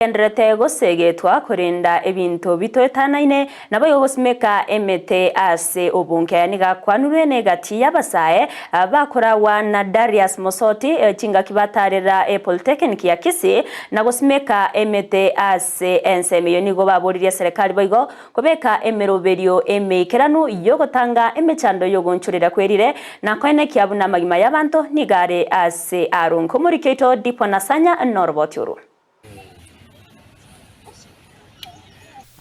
Enderete gusegetwa kurinda ebintu bitoetanaine nabo yogosimeka emete ase obunkeani gakwanurwe negati y'abasae bakorawa na Darius Mosoti chinga kibatarira Polytechnic ya Kisii na gusimeka emete ase ensemeyo nigo baburirie serikali boigo kubeka emeroberio emekeranu yogotanga emechando yogonchurira kwerire na kwene kiabuna magima y'abantu nigare ase arunko murikeito Dipo Nasanya Norbotiuru.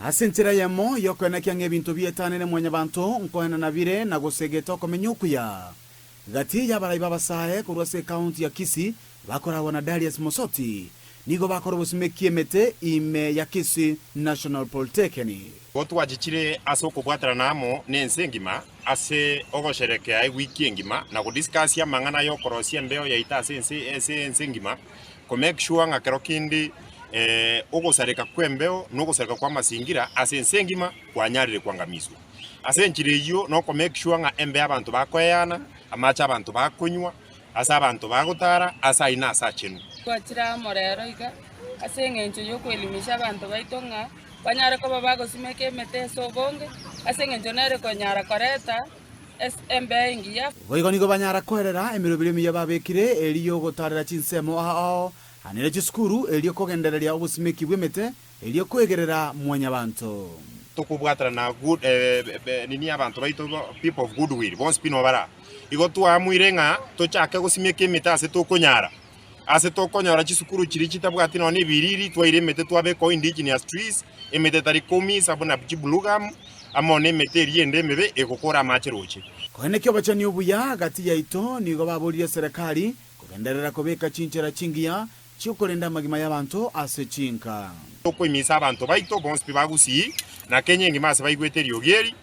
Asentira yamo yokwena kyange ebintu bietanene mwanya bantu nkoena nabire na gusegeta komenyukuya gati ya barayi babasae kurwase county ya Kisii bakorawa na Darius Mosoti nigo bakora busimeki emete ime ya Kisii National Polytechnic gotwajikire ase okubwatana namo nensengima ase ogosherekea wiki engima na kudiscuss amang'ana yokorosia mbeo yaita ase ensengima ko make sure ng'akero kindi ogosareka kwembeo nogosareka kwa masingira ase ensengima kwanyarire kwangamiswa ase enchire iyo no ko make sure nga embe abantu bakoyana amacha abantu bakonywa ase abantu bagotara ase ina asa chenu kwachira morero iga ase engencho yokwelimisha abantu baitonga banyare ko bagosimeka emete sobonge ase engencho nere konyara koreta embe ingia boigo nigo banyara kwerera emirobirimi yababekire eliyo gotarira chinsemo ao hanire chiskuru eliyo kogendereria obusimeki bwemete eliyo kwegerera mwanya bantu tukubwatara na good nini abantu baito people of goodwill bonse pino bara igo twamwire nga tochake gusimeka emete ase tokonyora chisukuru chiri chitabwati none biriri twaire emete twabeko indigenous trees emete tari 10 sabuna chibulugam amone emete riende mebe egokora macheroche kohene kyo bachani obuya gati yaito nigo baburiye serikali kugenderera kubeka chinchera chingia chikulinda magima y'abantu ase chinka tokwimisa abantu baito bonse pibagusi na Kenya ngima ase baigweterio ogeri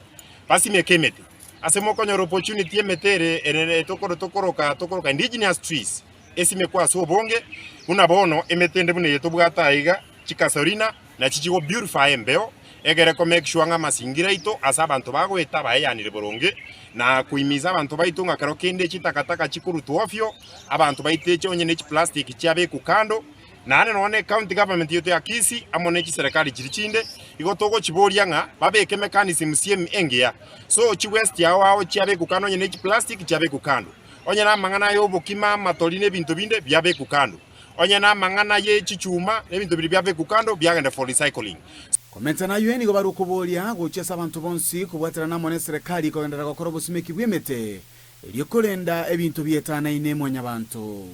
basimeka emete ase mokonyora opportunity emetere erere tokoroka indigenous trees esime kwa so bonge una bono emetende bune yeto bwata iga chikasorina na chichigo beautify embeo egere ko make sure nga masingira ito asa abantu bagweta bayanire boronge na kuimiza abantu baito ngakaro kende chitakataka chikuru tuofyo abantu baiteche onye nechi plastic chiabe kukando na ane none county government yote ya Kisii amone chi serikali chirichinde igo togo chiboria nga babeke mechanism CM engea so chi west yao chiabe kukando onye nechi plastic chiabe kukando onye na mangana yo bokima matoline bintu binde byabe kukando onye na mangana ye chichuma nebintu biri byabe kukando byagenda for recycling komenta na yueni go barukuboria guchesa abantu bonsi kubwatira namo ne serikali kogendera gukora busimeki bwemete eliyo kolenda ebintu bietana ine mwanya bantu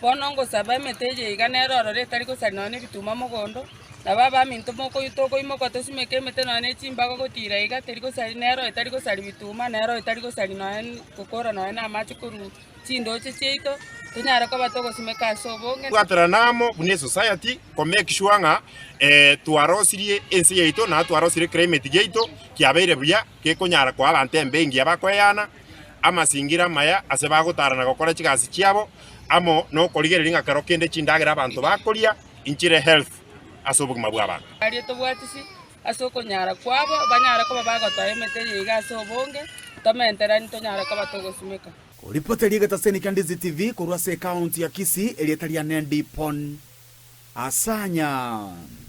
bonongo saba emeteje iganero rore tari ko sanone bituma mogondo nababa minto moko yutoko imoko tosimeka emete none chimbago gotira iga tari ko sari nero tari ko sari bituma nero tari ko sari none kokora none amachi kuru chindo checheito tunyara ko batoko simeka sobonge twatara namo bune society ko make sure nga twarosirie ensi yeito na twarosirie climate yeito kiabeire buya ke konyara kwa abantu embengi abakoyana amasingira maya ase bagotarana gokora chigasi chiabo amo no korigerera ngakaro kende chindagira abantu bakoria inchire health asobugima bw'abantu ari to bwatisi asoko nyara kwabo banyara ko bagota emete yiga sobonge tomentera ntonyara ko batogosimeka Uripoteri gataseni Kandizi TV kurwase county ya Kisii elietalia Nendi Pon Asanya.